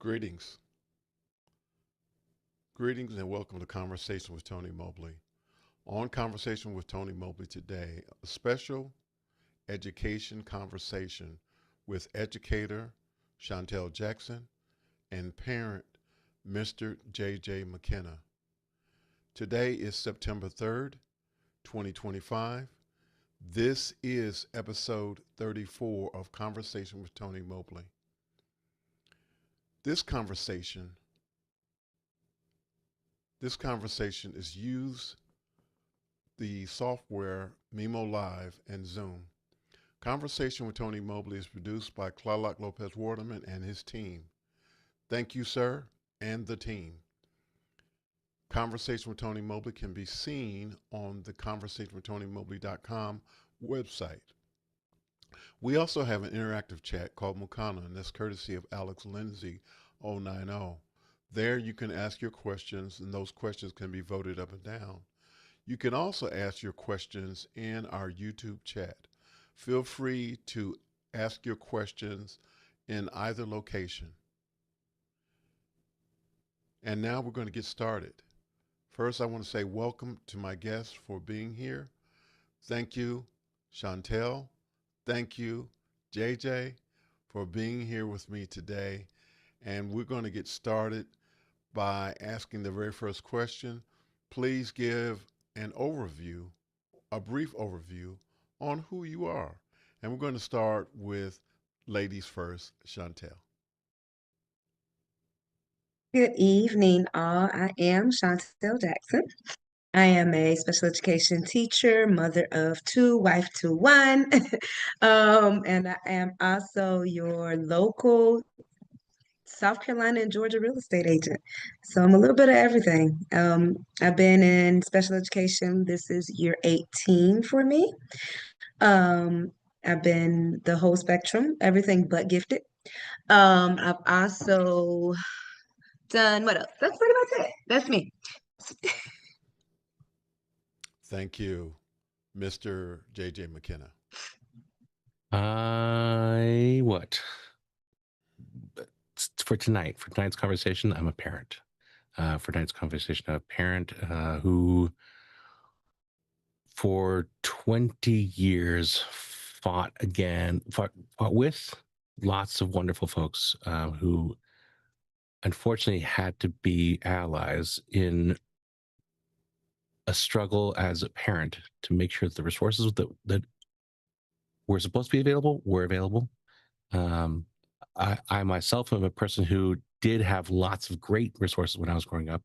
Greetings. Greetings and welcome to Conversation with Tony Mobley. On Conversation with Tony Mobley today, a special education conversation with educator Shontelle Jackson and parent Mr. J.J. McKenna. Today is September 3rd, 2025. This is episode 34 of Conversation with Tony Mobley. This conversation is use the software Mimo Live and Zoom. Conversation with Tony Mobley is produced by Clarlock Lopez Waterman and his team. Thank you, sir, and the team. Conversation with Tony Mobley can be seen on the conversationwithtonymobley.com website. We also have an interactive chat called McKenna, and that's courtesy of Alex Lindsay 090. There you can ask your questions, and those questions can be voted up and down. You can also ask your questions in our YouTube chat. Feel free to ask your questions in either location. And now we're going to get started. First, I want to say welcome to my guests for being here. Thank you, Shontelle. Thank you, JJ, for being here with me today. And we're going to get started by asking the very first question. Please give an overview, a brief overview on who you are. And we're going to start with ladies first, Shontelle. Good evening, all. I am Shontelle Jackson. I am a special education teacher, mother of two, wife to one. And I am also your local South Carolina and Georgia real estate agent. So I'm a little bit of everything. I've been in special education. This is year 18 for me. I've been the whole spectrum, everything but gifted. I've also done what else? That's pretty much it. That's me. Thank you, Mr. JJ McKenna. For tonight's conversation, I'm a parent. For tonight's conversation, I'm a parent who for 20 years fought with lots of wonderful folks who unfortunately had to be allies in a struggle as a parent to make sure that the resources that were supposed to be available were available. I myself am a person who did have lots of great resources when I was growing up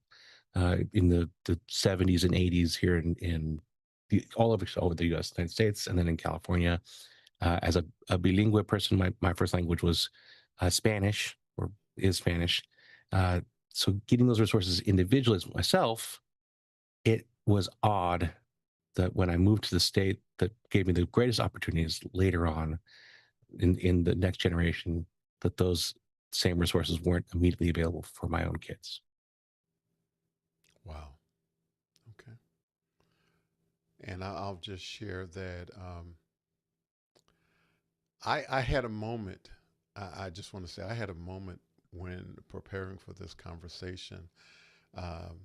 in the 70s and 80s here in all over the United States, and then in California. As a bilingual person, my first language was Spanish, or is Spanish. So getting those resources individually as myself, it was odd that when I moved to the state that gave me the greatest opportunities later on in the next generation, that those same resources weren't immediately available for my own kids. Wow. Okay. And I'll just share that I had a moment. I just want to say I had a moment when preparing for this conversation. Um,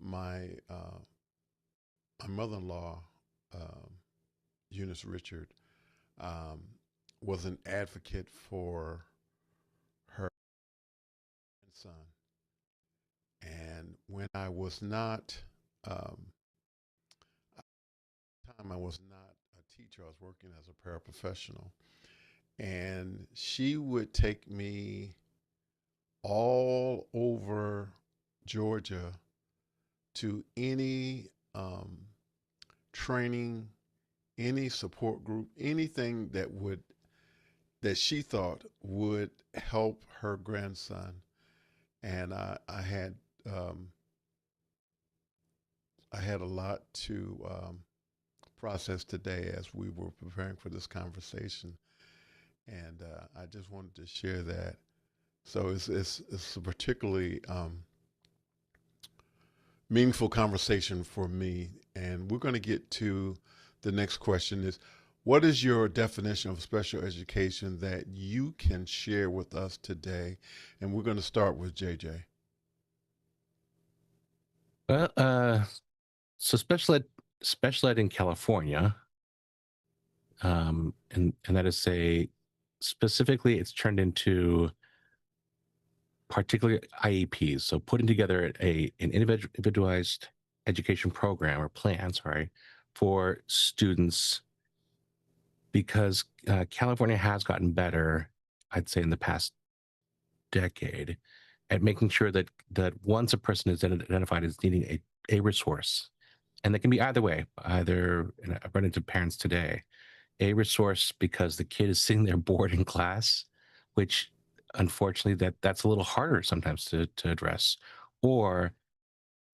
my my mother-in-law, Eunice Richard, um, was an advocate for her son. And when I was not, at the time I was not a teacher, I was working as a paraprofessional. And she would take me all over Georgia to any training, any support group, anything that she thought would help her grandson. And um, I had a lot to process today as we were preparing for this conversation, and I just wanted to share that. So it's a particularly meaningful conversation for me, and we're going to get to the next question: is What is your definition of special education that you can share with us today? And we're going to start with JJ. Well, so special ed in California, and that is say specifically, it's turned into particular IEPs. So putting together an individualized education program or plan, sorry, for students, because California has gotten better, I'd say, in the past decade at making sure that once a person is identified as needing a resource, and that can be either way, either, and I've run into parents today, a resource because the kid is sitting there bored in class, which unfortunately that's a little harder sometimes to address, or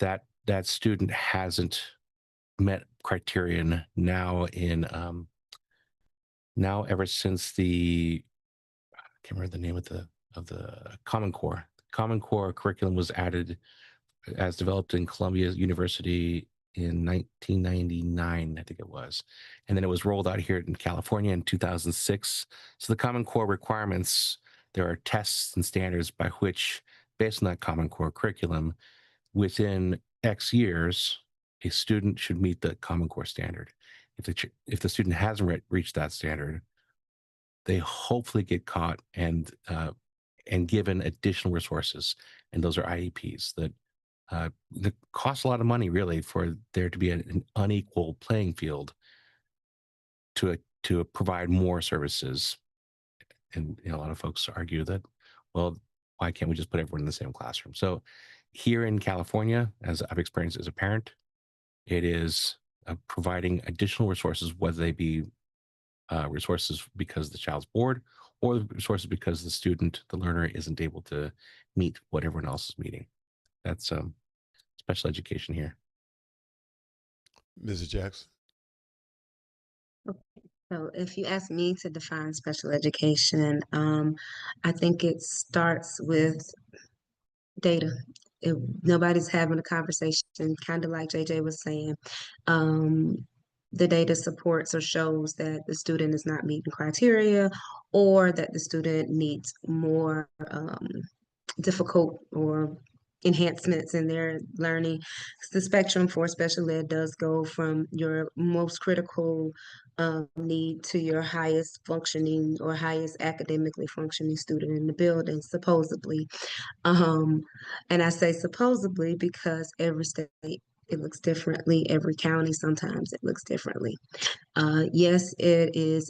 that student hasn't met criterion now in now ever since the, I can't remember the name of the Common Core. Common Core curriculum was added as developed in Columbia University in 1999, I think it was. And then it was rolled out here in California in 2006. So the Common Core requirements, there are tests and standards by which, based on that Common Core curriculum, within X years, a student should meet the Common Core standard. If the student hasn't reached that standard, they hopefully get caught and given additional resources, and those are IEPs that cost a lot of money, really, for there to be an unequal playing field to provide more services. And a lot of folks argue that, well, why can't we just put everyone in the same classroom? So here in California, as I've experienced as a parent, it is providing additional resources, whether they be resources because the child's bored, or resources because the learner isn't able to meet what everyone else is meeting. That's special education here. Mrs. Jackson. Okay. So if you ask me to define special education, I think it starts with data. If nobody's having a conversation, kind of like JJ was saying, um, the data supports or shows that the student is not meeting criteria, or that the student needs more difficult or enhancements in their learning. The spectrum for special ed does go from your most critical need to your highest functioning or highest academically functioning student in the building, supposedly. Um, and I say supposedly because every state it looks differently, every county sometimes it looks differently. Yes, it is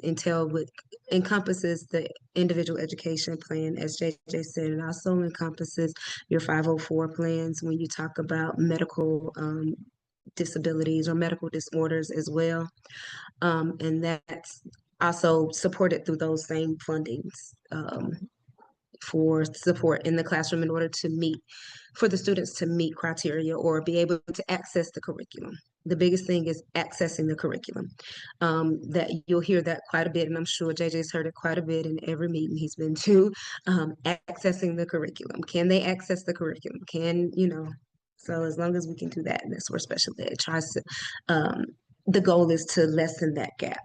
encompasses the individual education plan, as JJ said. It also encompasses your 504 plans when you talk about medical disabilities or medical disorders as well. And that's also supported through those same fundings for support in the classroom in order to meet, for the students to meet criteria or be able to access the curriculum. The biggest thing is accessing the curriculum. That you'll hear that quite a bit, and I'm sure JJ's heard it quite a bit in every meeting he's been to. Accessing the curriculum. Can they access the curriculum? So as long as we can do that, and that's where special ed tries to, the goal is to lessen that gap.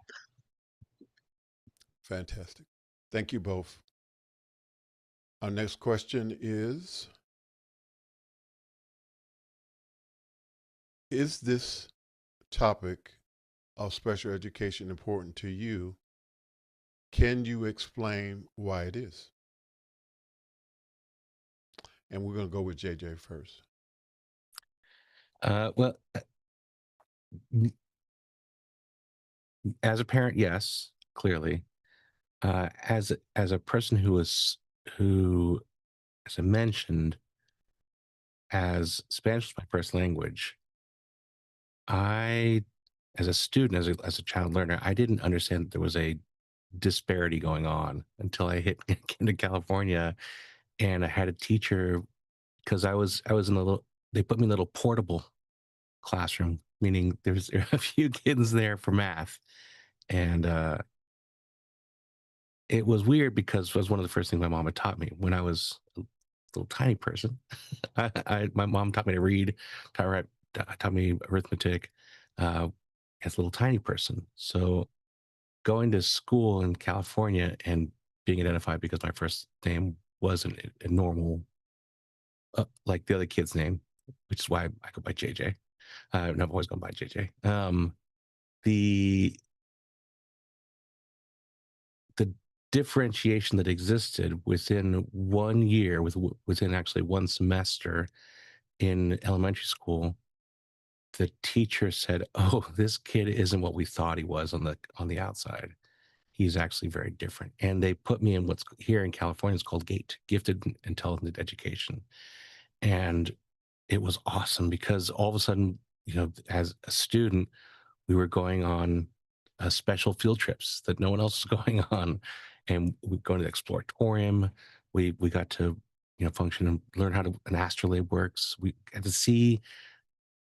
Fantastic. Thank you both. Our next question is this topic of special education important to you? Can you explain why it is? And we're going to go with JJ first. Well, as a parent, yes, clearly. As a person who, as I mentioned, as Spanish is my first language, I, as a student, as a child learner, I didn't understand that there was a disparity going on until I came to California, and I had a teacher, because I was in they put me in a little portable classroom, meaning there's a few kids there for math, and it was weird because it was one of the first things my mom had taught me when I was a little tiny person. My mom taught me to read, taught me arithmetic as a little tiny person. So going to school in California and being identified because my first name wasn't a normal, like the other kid's name, which is why I go by JJ. And I've always gone by JJ. The the differentiation that existed within 1 year, within actually one semester in elementary school, the teacher said, "Oh, this kid isn't what we thought he was on the outside. He's actually very different." And they put me in what's here in California is called GATE, Gifted Intelligent Education. And it was awesome because all of a sudden, as a student, we were going on special field trips that no one else was going on, and we go to the exploratorium. We got to function and learn how to an astrolabe works. We got to see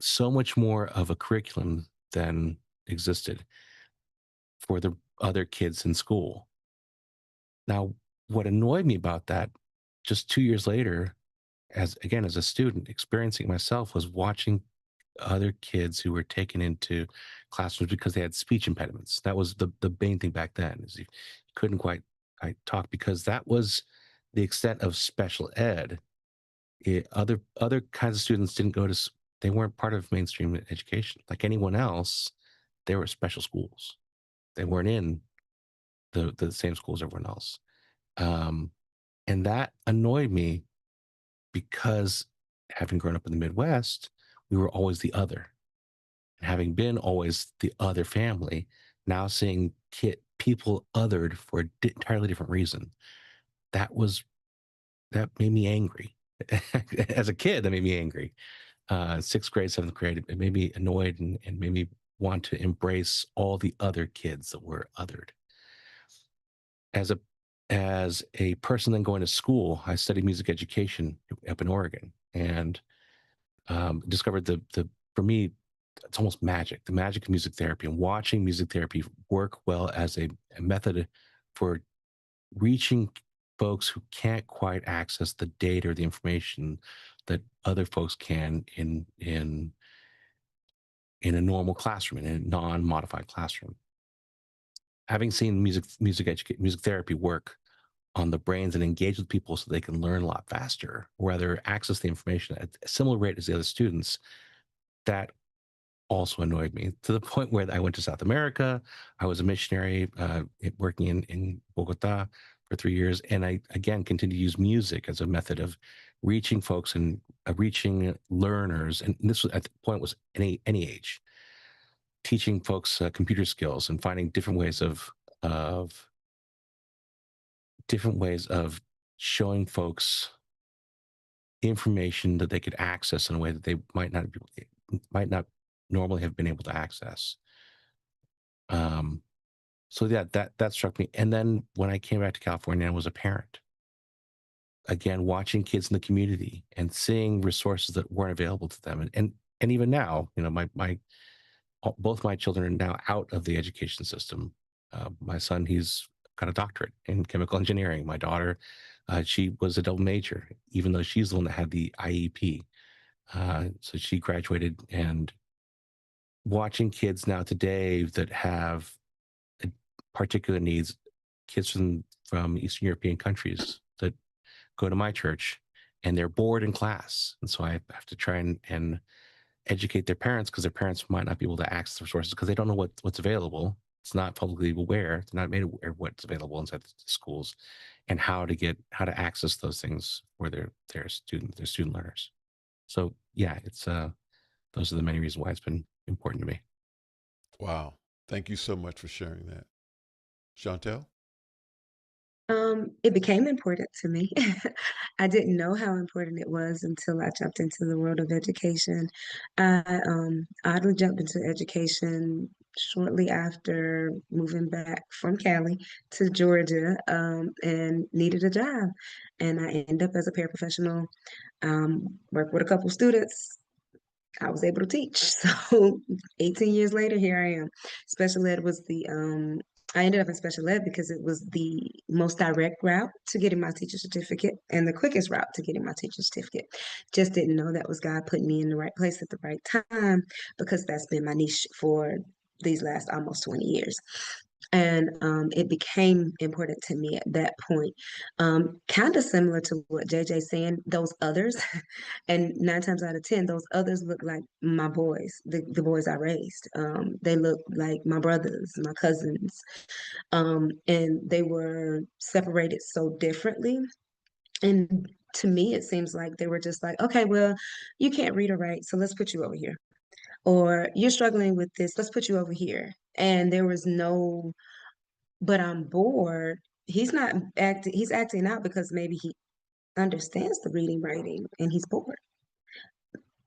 so much more of a curriculum than existed for the other kids in school. Now, what annoyed me about that, just 2 years later, as a student experiencing myself, was watching other kids who were taken into classrooms because they had speech impediments. That was the main thing back then, is you couldn't quite talk, because that was the extent of special ed. Other kinds of students didn't go to they weren't part of mainstream education like anyone else. They were special schools. They weren't in the same schools as everyone else. um, and that annoyed me, because having grown up in the Midwest, we were always the other. And having been always the other family, now seeing people othered for an entirely different reason, that was that made me angry. As a kid, that made me angry. Sixth grade, seventh grade, it made me annoyed, and made me want to embrace all the other kids that were othered. As a person then going to school, I studied music education up in Oregon, and discovered the for me, it's almost magic, the magic of music therapy, and watching music therapy work well as a method for reaching folks who can't quite access the data or the information that other folks can in a normal classroom, in a non-modified classroom. Having seen music therapy work on the brains and engage with people so they can learn a lot faster, or rather access the information at a similar rate as the other students, that also annoyed me, to the point where I went to South America. I was a missionary, working in Bogota for 3 years. And I, again, continued to use music as a method of reaching folks and reaching learners. And this was, at the point, was any age, teaching folks computer skills and finding of different ways of showing folks information that they could access in a way that they might not normally have been able to access. Um, so yeah, that struck me. And then when I came back to California, I was a parent. Again, watching kids in the community and seeing resources that weren't available to them, and even now, my both my children are now out of the education system. My son, he's got a doctorate in chemical engineering. My daughter, she was a double major, even though she's the one that had the IEP. So she graduated. And watching kids now today that have particular needs, kids from Eastern European countries that go to my church, and they're bored in class. And so I have to try and educate their parents, because their parents might not be able to access resources because they don't know what's available. It's not publicly aware. They're not made aware of what's available inside the schools, and how to access those things for their student learners. So yeah, it's those are the many reasons why it's been important to me. Wow. Thank you so much for sharing that. Shontelle? It became important to me. I didn't know how important it was until I jumped into the world of education. I oddly jumped into education shortly after moving back from Cali to Georgia, and needed a job. And I ended up as a paraprofessional, worked with a couple students. I was able to teach. So 18 years later, here I am. Special ed was I ended up in special ed because it was the most direct route to getting my teacher certificate and the quickest route to getting my teacher certificate. Just didn't know that was God putting me in the right place at the right time, because that's been my niche for these last almost 20 years. And it became important to me at that point. Kind of similar to what JJ's saying, those others, and 9 times out of 10, those others look like my boys, the boys I raised. They look like my brothers, my cousins, and they were separated so differently. And to me, it seems like they were just like, okay, well, you can't read or write, so let's put you over here. Or you're struggling with this, let's put you over here. And there was no, but I'm bored. He's not acting, he's acting out because maybe he understands the reading, writing, and he's bored.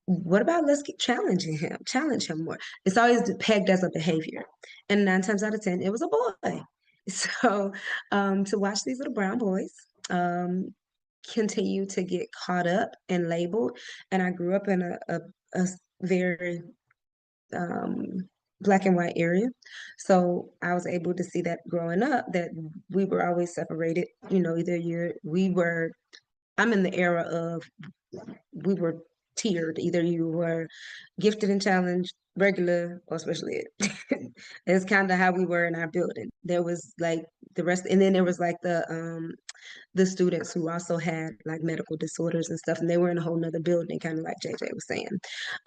What about let's keep challenge him more. It's always pegged as a behavior. And 9 times out of 10, it was a boy. So to watch these little brown boys continue to get caught up and labeled. And I grew up in a very black and white area. So I was able to see that growing up, that we were always separated. You know, I'm in the era of we were tiered. Either you were gifted and challenged, regular, or special ed. It's kind of how we were in our building. There was like the rest, and then there was like the students who also had like medical disorders and stuff, and they were in a whole nother building, kind of like JJ was saying.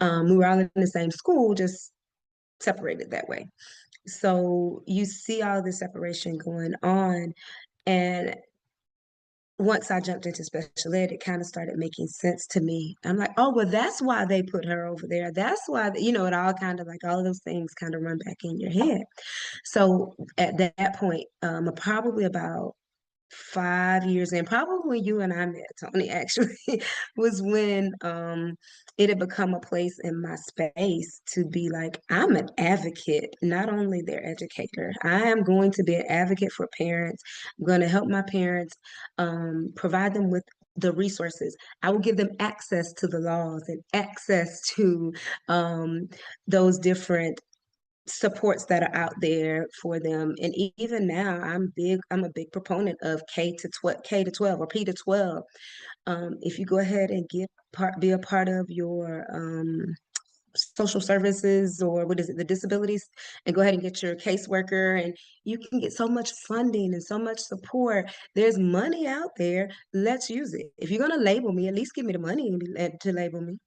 We were all in the same school, just separated that way. So you see all this separation going on, and once I jumped into special ed, it kind of started making sense to me. I'm like, oh, well, that's why they put her over there. That's why, you know, it all kind of like all of those things kind of run back in your head. So at that point, probably about 5 years in, probably when you and I met, Tony, actually, was when it had become a place in my space to be like, I'm an advocate, not only their educator. I am going to be an advocate for parents. I'm going to help my parents, provide them with the resources. I will give them access to the laws and access to those different supports that are out there for them. And even now, I'm a big proponent of K to 12 or P to 12. If you go ahead and be a part of your social services, or what is it, the disabilities, and go ahead and get your caseworker, and you can get so much funding and so much support. There's money out there. Let's use it. If you're going to label me, at least give me the money to label me.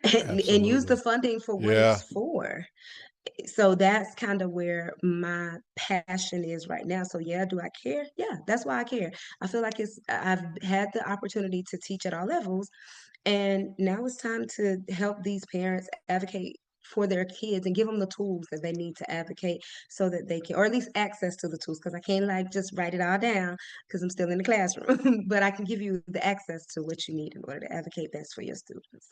And use the Absolutely. funding for what Yeah. it's for. So that's kind of where my passion is right now. So yeah, do I care? Yeah, that's why I care. I feel like I've had the opportunity to teach at all levels, and now it's time to help these parents advocate for their kids and give them the tools that they need to advocate, so that they can, or at least access to the tools, because I can't like just write it all down because I'm still in the classroom, but I can give you the access to what you need in order to advocate best for your students.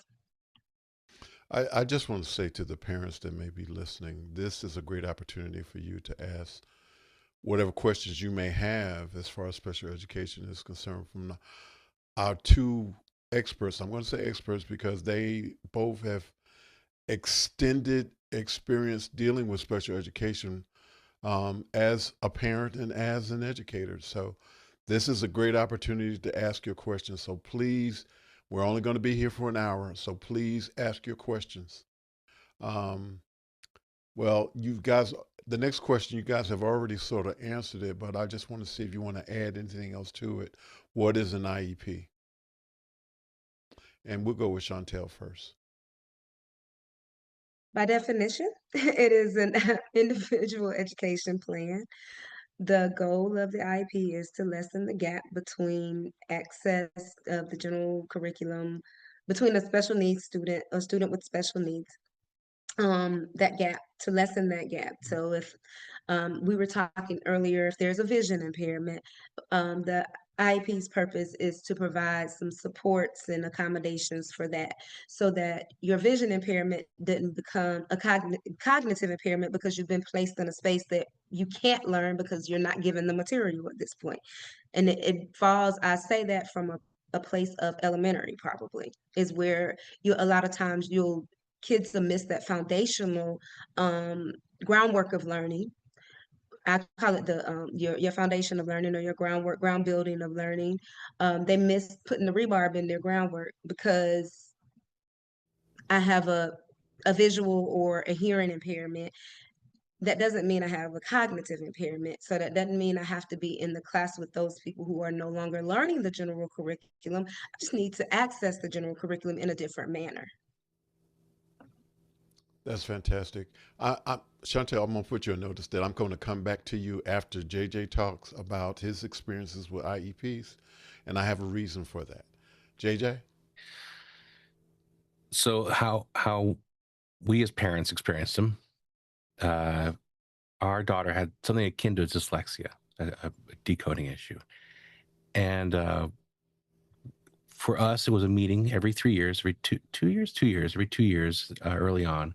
I just want to say to the parents that may be listening, this is a great opportunity for you to ask whatever questions you may have as far as special education is concerned from our two experts. I'm going to say experts because they both have extended experience dealing with special education as a parent and as an educator. So this is a great opportunity to ask your questions. So please, we're only going to be here for an hour. So please ask your questions. Um, well, you guys, the next question, you guys have already sort of answered it, but I just want to see if you want to add anything else to it. What is an IEP? And we'll go with Shontelle first. By definition, it is an individual education plan. The goal of the IEP is to lessen the gap between access of the general curriculum between a special needs student, a student with special needs, that gap, to lessen that gap. So if we were talking earlier, if there's a vision impairment, the IEP's purpose is to provide some supports and accommodations for that, so that your vision impairment didn't become a cognitive impairment because you've been placed in a space that you can't learn because you're not given the material at this point. And it falls, I say that from a place of elementary, probably, is where a lot of times kids will miss that foundational groundwork of learning. I call it your foundation of learning, or your ground building of learning. They miss putting the rebarb in their groundwork because I have a visual or a hearing impairment. that doesn't mean I have a cognitive impairment. So that doesn't mean I have to be in the class with those people who are no longer learning the general curriculum. I just need to access the general curriculum in a different manner. That's fantastic. Shontelle, I'm going to put you on notice that I'm going to come back to you after JJ talks about his experiences with IEPs, and I have a reason for that. JJ? So how we as parents experienced them. Our daughter had something akin to dyslexia, a decoding issue, and for us, it was a meeting every 3 years, every every 2 years early on,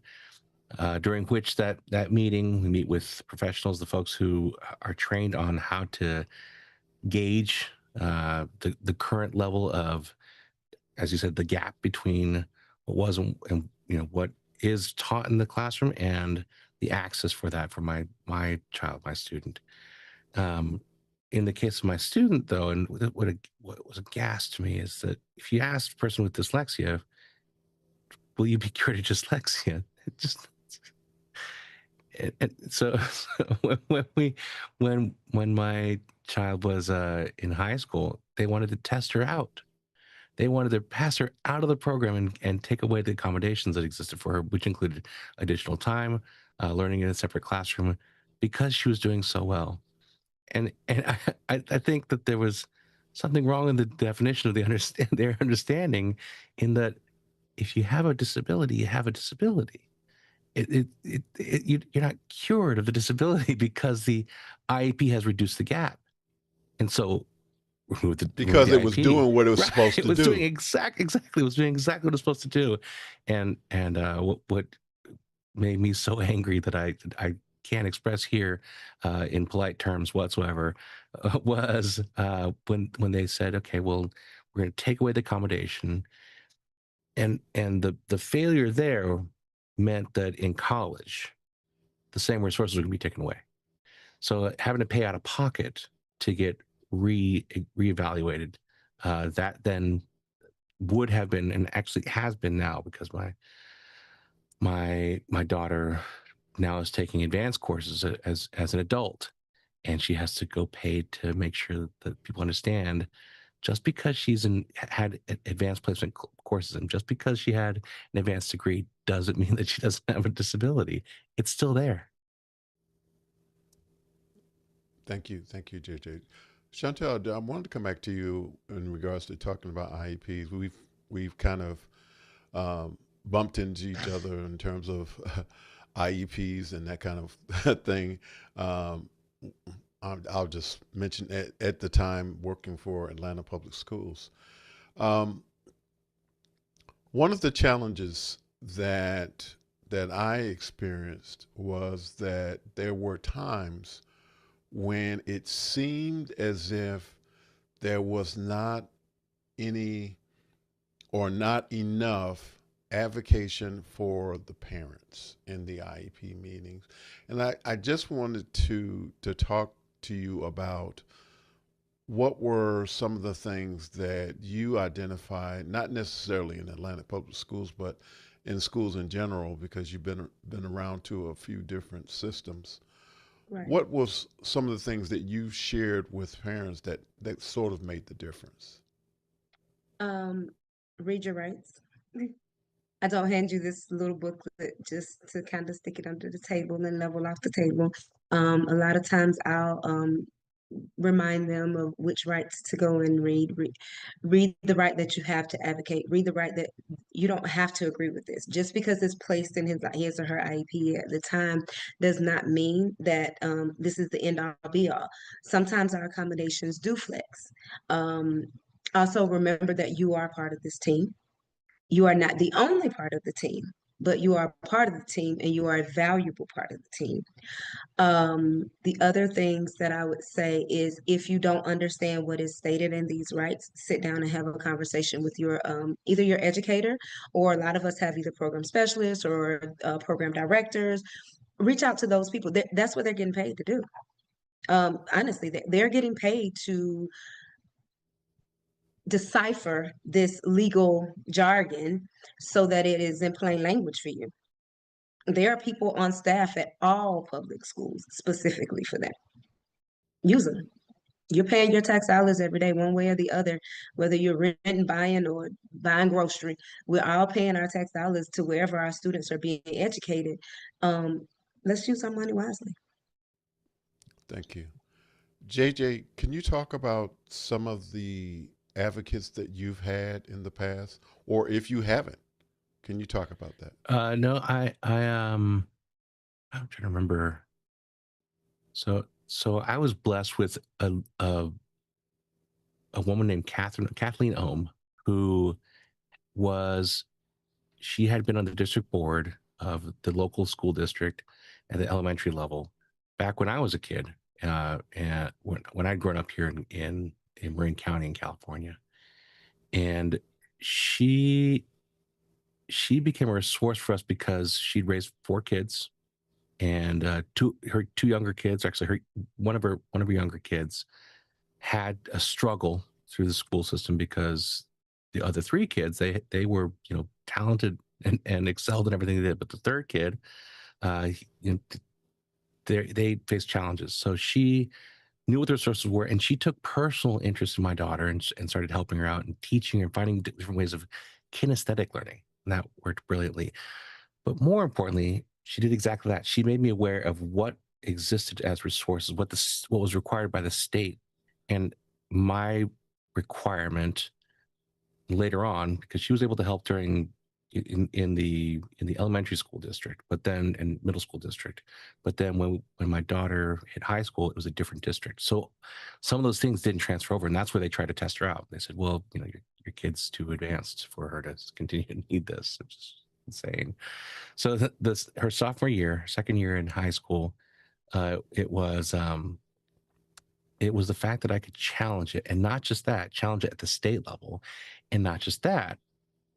during which that meeting we meet with professionals, the folks who are trained on how to gauge the current level of, as you said, the gap between what was and what is taught in the classroom and the access for that for my child, my student. In the case of my student, though, and what was a gas to me is that if you ask a person with dyslexia, will you be cured of dyslexia? It just so when my child was in high school, they wanted to test her out. They wanted to pass her out of the program and take away the accommodations that existed for her, which included additional time, learning in a separate classroom, because she was doing so well. And I think that there was something wrong in the definition of their understanding, in that if you have a disability, you have a disability. You're not cured of the disability because the IEP has reduced the gap. And so Because it was IEP, doing what it was right, supposed it to was do. doing exactly it was doing exactly what it was supposed to do. And what made me so angry that I can't express here in polite terms whatsoever was when they said, okay, well, we're going to take away the accommodation, and the failure there meant that in college the same resources are going to be taken away. So having to pay out of pocket to get reevaluated, that then would have been, and actually has been now, because my daughter now is taking advanced courses as an adult, and she has to go pay to make sure that people understand, just because she's had advanced placement courses, and just because she had an advanced degree, doesn't mean that she doesn't have a disability. It's still there. Thank you, JJ. Shontelle, I wanted to come back to you in regards to talking about IEPs. We've kind of bumped into each other in terms of IEPs and that kind of thing. I'll just mention at the time working for Atlanta Public Schools. One of the challenges that I experienced was that there were times when it seemed as if there was not any or not enough advocacy for the parents in the IEP meetings. And I just wanted to talk to you about what were some of the things that you identified, not necessarily in Atlanta Public Schools, but in schools in general, because you've been around to a few different systems. Right. What was some of the things that you shared with parents that sort of made the difference? Read your rights. I don't hand you this little booklet just to kind of stick it under the table and level off the table. A lot of times I'll remind them of which rights to go and read. Read the right that you have to advocate. Read the right that you don't have to agree with this. Just because it's placed in his or her IEP at the time does not mean that this is the end all be all. Sometimes our accommodations do flex. Also remember that you are part of this team. You are not the only part of the team, but you are part of the team and you are a valuable part of the team. The other things that I would say is, if you don't understand what is stated in these rights, sit down and have a conversation with your either your educator, or a lot of us have either program specialists or program directors. Reach out to those people. That's what they're getting paid to do. Honestly, they're getting paid to decipher this legal jargon so that it is in plain language for you. There are people on staff at all public schools specifically for that. Use them. You're paying your tax dollars every day, one way or the other, whether you're renting, buying, or buying grocery. We're all paying our tax dollars to wherever our students are being educated. Um, let's use our money wisely. Thank you. JJ, can you talk about some of the advocates that you've had in the past? Or if you haven't, can you talk about that? No, I'm trying to remember. So I was blessed with a woman named Kathleen Ohm, who was she had been on the district board of the local school district at the elementary level back when I was a kid, and when I'd grown up here in Marin County in California, and she she became a resource for us because she'd raised 4 kids, and her two younger kids, actually her one of her younger kids had a struggle through the school system because the other 3 kids, they were, talented and excelled in everything they did, but the third kid, you know, they faced challenges. So she knew what the resources were, and she took personal interest in my daughter and started helping her out and teaching her and finding different ways of kinesthetic learning. And that worked brilliantly. But more importantly, she did exactly that. She made me aware of what existed as resources, what was required by the state, and my requirement later on, because she was able to help during in the elementary school district, but then in middle school district, but then when my daughter hit high school, it was a different district. So some of those things didn't transfer over, and that's where they tried to test her out. They said, "Well, your kid's too advanced for her to continue to need this," which is insane. So this her sophomore year, second year in high school, it was the fact that I could challenge it, and not just that, challenge it at the state level, and not just that,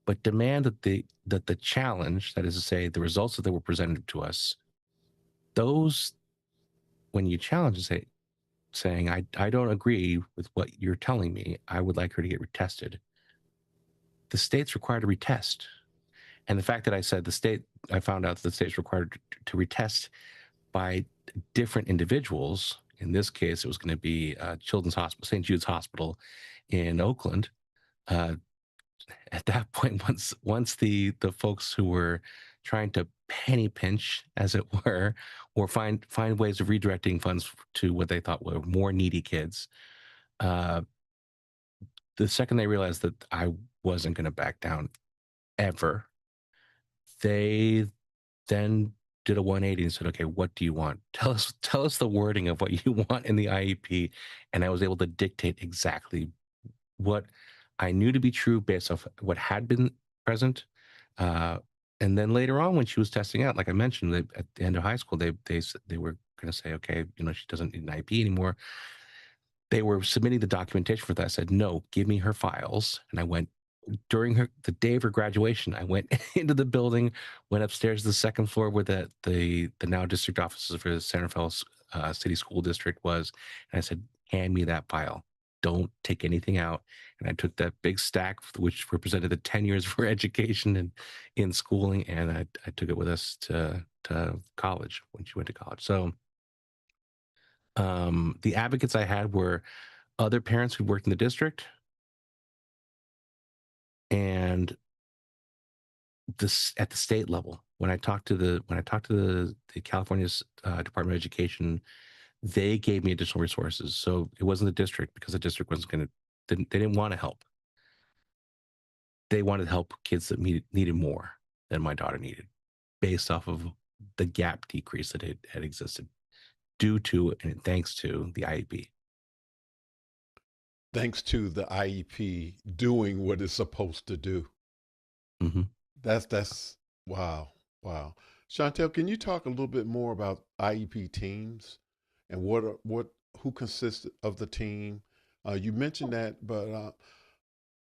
but demand that the challenge, that is to say, the results that were presented to us, those when you challenge and saying, I don't agree with what you're telling me, I would like her to get retested. The state's required to retest. And the fact that I found out that the state's required to retest by different individuals. In this case, it was going to be Children's Hospital, St. Jude's Hospital in Oakland. Uh, at that point, once the folks who were trying to penny pinch, as it were, or find ways of redirecting funds to what they thought were more needy kids, uh, the second they realized that I wasn't going to back down ever, they then did a 180 and said, "Okay, what do you want? Tell us the wording of what you want in the IEP." And I was able to dictate exactly what I knew to be true based off what had been present. Uh, and then later on, when she was testing out, like I mentioned, at the end of high school, they were going to say, "Okay, she doesn't need an IEP anymore." They were submitting the documentation for that. I said, "No, give me her files." And I went during the day of her graduation. I went into the building, went upstairs to the second floor where the now district offices for the Santa Fe City School District was, and I said, "Hand me that file. Don't take anything out." And I took that big stack, which represented the 10 years of her education and in schooling, and I took it with us to college when she went to college. So the advocates I had were other parents who worked in the district, and this at the state level. When I talked to the California's Department of Education, they gave me additional resources. So it wasn't the district, because the district wasn't going to they didn't want to help. They wanted to help kids that needed more than my daughter needed, based off of the gap decrease that had existed due to and thanks to the IEP. Thanks to the IEP doing what it's supposed to do. Mm-hmm. That's wow, wow. Shontelle, can you talk a little bit more about IEP teams and who consists of the team? You mentioned that, but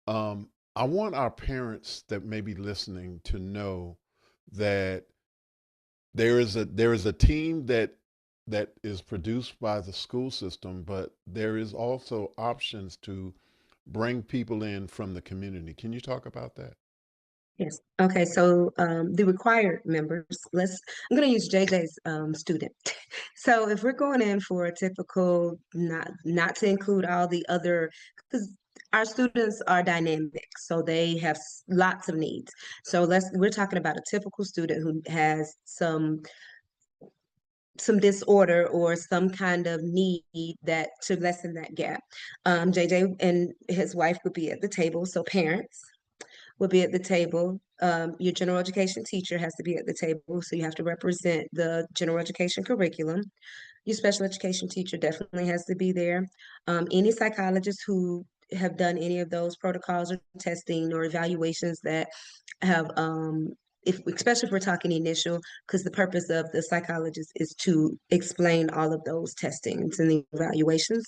I want our parents that may be listening to know that there is a team that is produced by the school system, but there is also options to bring people in from the community. Can you talk about that? Yes. Okay. So the required members, I'm going to use JJ's student. So if we're going in for a typical, not to include all the other, because our students are dynamic, so they have lots of needs. So we're talking about a typical student who has some disorder or some kind of need that to lessen that gap. JJ and his wife would be at the table, so parents will be at the table. Your general education teacher has to be at the table, so you have to represent the general education curriculum. Your special education teacher definitely has to be there. Any psychologists who have done any of those protocols or testing or evaluations that have especially if we're talking initial, because the purpose of the psychologist is to explain all of those testings and the evaluations.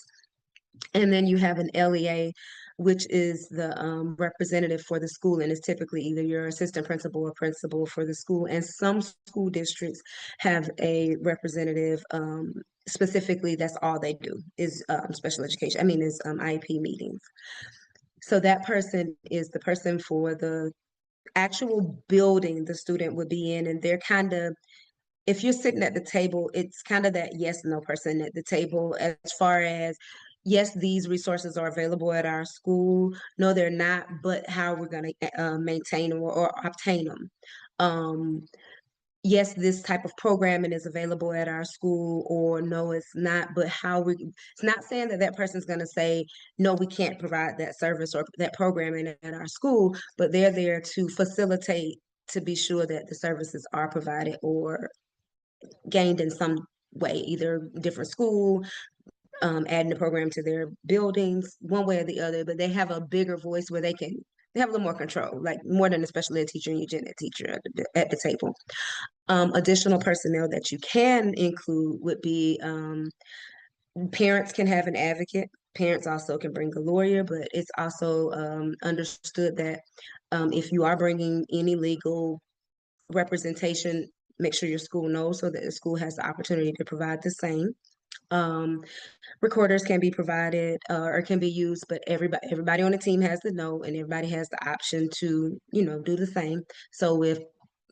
And then you have an LEA, which is the representative for the school, and is typically either your assistant principal or principal for the school. And some school districts have a representative, specifically, that's all they do is special education. I mean, is IEP meetings. So that person is the person for the actual building the student would be in, and they're kind of, if you're sitting at the table, it's kind of that yes, no person at the table as far as, yes, these resources are available at our school. No, they're not, but how we're going to maintain or obtain them. Yes, this type of programming is available at our school, or no, it's not, but it's not saying that that person's going to say, no, we can't provide that service or that programming at our school, but they're there to facilitate, to be sure that the services are provided or gained in some way, either different school, adding the program to their buildings, one way or the other, but they have a bigger voice where they have a little more control, like more than a special ed teacher and your gen ed teacher at the table. Additional personnel that you can include would be parents can have an advocate. Parents also can bring a lawyer, but it's also understood that if you are bringing any legal representation, make sure your school knows so that the school has the opportunity to provide the same. Recorders can be provided or can be used, but everybody on the team has to know, and everybody has the option to, do the same. So if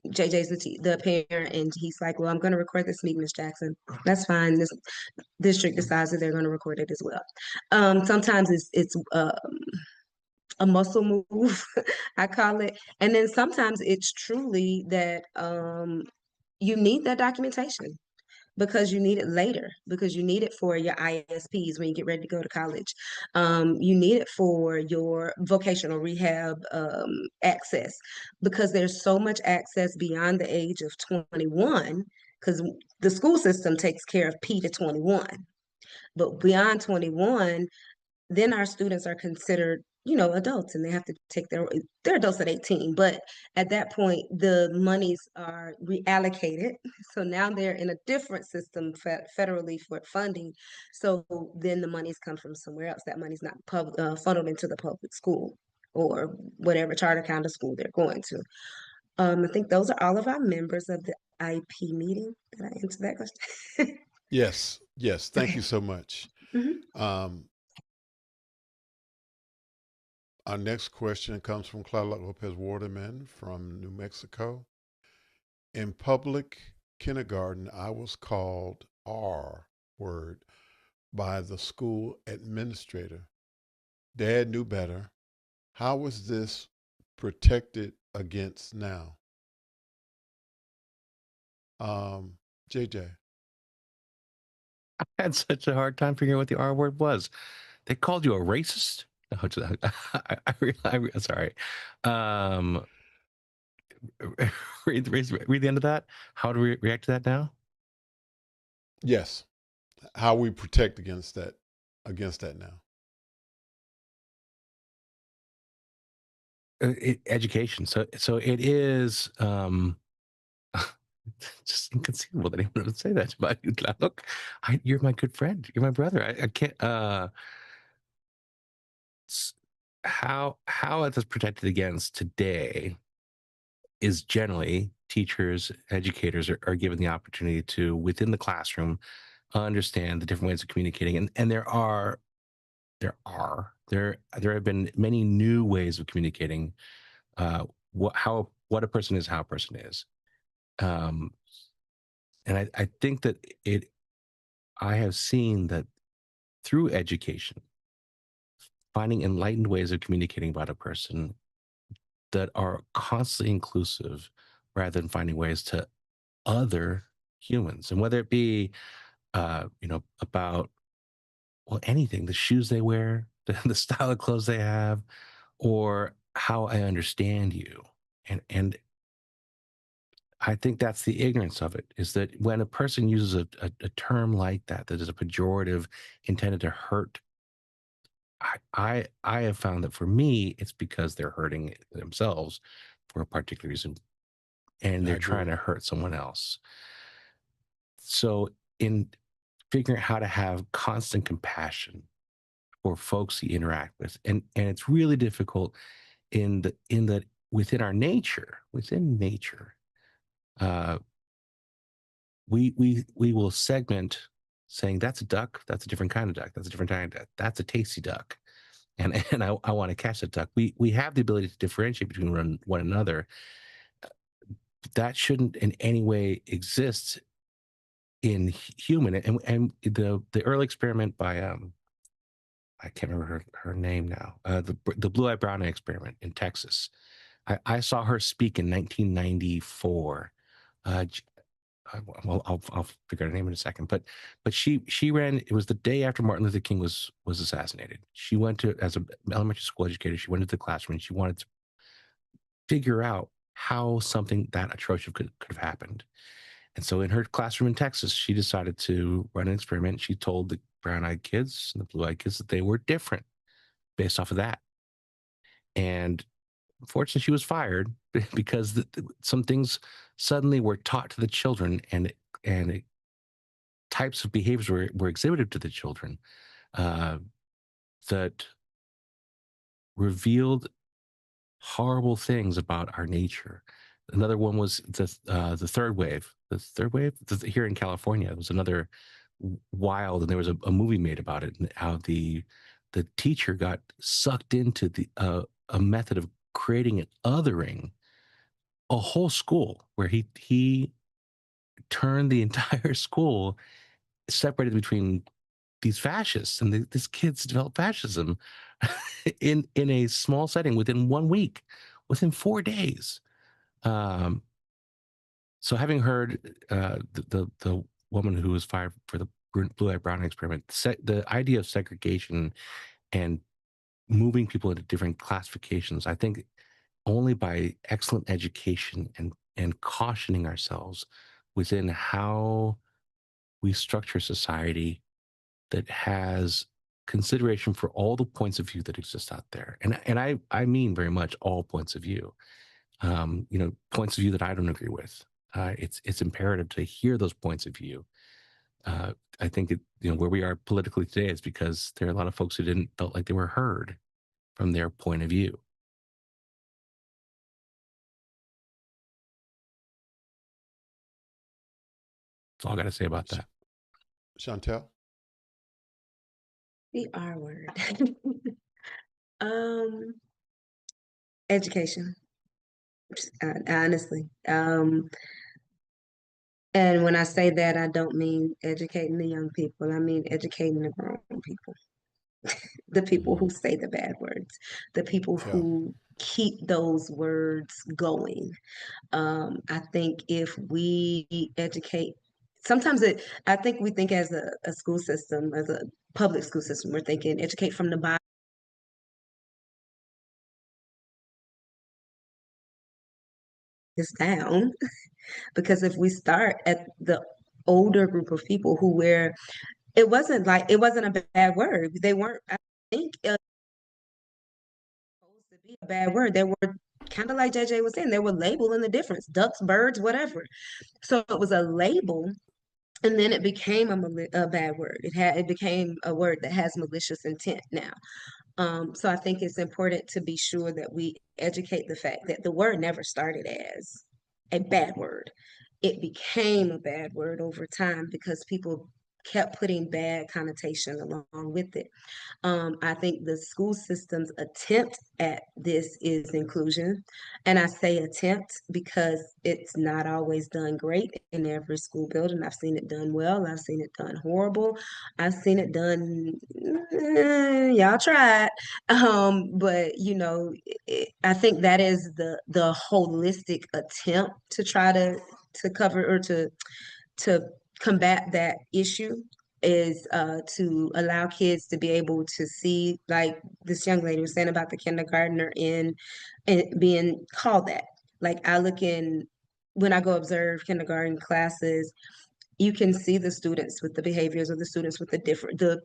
JJ's the parent and he's like, well, I'm going to record this meeting, Ms. Jackson, that's fine. This district decides that they're going to record it as well. Sometimes it's a muscle move, I call it. And then sometimes it's truly that you need that documentation because you need it later, because you need it for your ISPs when you get ready to go to college. You need it for your vocational rehab access, because there's so much access beyond the age of 21, because the school system takes care of P to 21. But beyond 21, then our students are considered, adults, and they have to take they're adults at 18, but at that point the monies are reallocated. So now they're in a different system federally for funding. So then the monies come from somewhere else. That money's not funneled into the public school or whatever charter county school they're going to. I think those are all of our members of the IEP meeting. Did I answer that question? Yes. Thank you so much. Mhm. Our next question comes from Clara Lopez Waterman from New Mexico. In public kindergarten, I was called R word by the school administrator. Dad knew better. How was this protected against now? JJ. I had such a hard time figuring out what the R word was. They called you a racist? No, sorry. Read the end of that. How do we react to that now? Yes. How we protect against that now. Education. So it is just inconceivable that anyone would say that about you. Look, you're my good friend. You're my brother. I can't. How it is protected against today is generally teachers, educators are given the opportunity to, within the classroom, understand the different ways of communicating, and there have been many new ways of communicating what a person is, how a person is. Um, and I think that I have seen that through education, finding enlightened ways of communicating about a person that are constantly inclusive rather than finding ways to other humans. And whether it be, about, well, anything, the shoes they wear, the style of clothes they have, or how I understand you. And I think that's the ignorance of it, is that when a person uses a term like that, that is a pejorative intended to hurt, I have found that for me, it's because they're hurting themselves for a particular reason, and I they're agree. trying to hurt someone else. So in figuring out how to have constant compassion for folks you interact with, and it's really difficult in that within nature, uh, we will segment saying that's a duck, that's a different kind of duck, that's a different kind of duck, that's a tasty duck, and I want to catch that duck. We have the ability to differentiate between one another. That shouldn't in any way exist in human. And the early experiment by I can't remember her name now. The blue eye brown eye experiment in Texas. I saw her speak in 1994. Uh, well, I'll figure out her name in a second. But she ran. It was the day after Martin Luther King was assassinated. She went to, as an elementary school educator, she went into the classroom and she wanted to figure out how something that atrocious could have happened. And so in her classroom in Texas, she decided to run an experiment. She told the brown-eyed kids and the blue-eyed kids that they were different based off of that. And unfortunately, she was fired because some things suddenly were taught to the children, and types of behaviors were exhibited to the children uh, that revealed horrible things about our nature. Another one was the third wave. The third wave here in California was another wild, and there was a movie made about it, and how the teacher got sucked into a method of creating an othering a whole school, where he turned the entire school, separated between these fascists, and these kids developed fascism in a small setting within 1 week, within 4 days. Um, so having heard the woman who was fired for the blue eye brown experiment, the idea of segregation and moving people into different classifications, I think only by excellent education and cautioning ourselves within how we structure society that has consideration for all the points of view that exist out there. And I mean very much all points of view. Points of view that I don't agree with. It's imperative to hear those points of view. I think where we are politically today is because there are a lot of folks who didn't felt like they were heard from their point of view. That's all I got to say about that. Shontelle? The R word. Um, Education. Honestly. And when I say that, I don't mean educating the young people. I mean educating the grown people, the people who say the bad words, the people Yeah. who keep those words going. I think if we educate, I think we think as a school system, as a public school system, we're thinking educate from the bottom down. Because if we start at the older group of people who were, it wasn't a bad word. They weren't, I think it was supposed to be a bad word. They were kind of like JJ was saying, they were labeling the difference, ducks, birds, whatever. So it was a label, and then it became a bad word. It became a word that has malicious intent now. So I think it's important to be sure that we educate the fact that the word never started as a bad word. It became a bad word over time because people kept putting bad connotation along with it. I think the school system's attempt at this is inclusion. And I say attempt because it's not always done great in every school building. I've seen it done well, I've seen it done horrible, I've seen it done, y'all tried. But I think that is the holistic attempt to try to cover or to combat that issue is to allow kids to be able to see, like this young lady was saying about the kindergartner in being called that. Like I look in when I go observe kindergarten classes, you can see the students with the behaviors of the students with the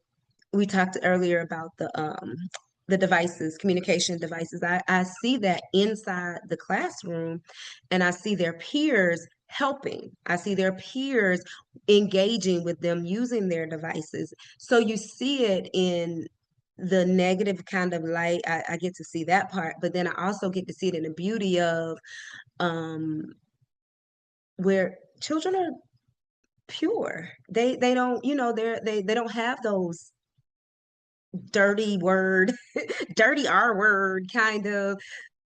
we talked earlier about the devices, communication devices. I see that inside the classroom and I see their peers helping. I see their peers engaging with them using their devices. So you see it in the negative kind of light. I get to see that part, but then I also get to see it in the beauty of um, where children are pure. They don't, they don't have those dirty word, dirty R word kind of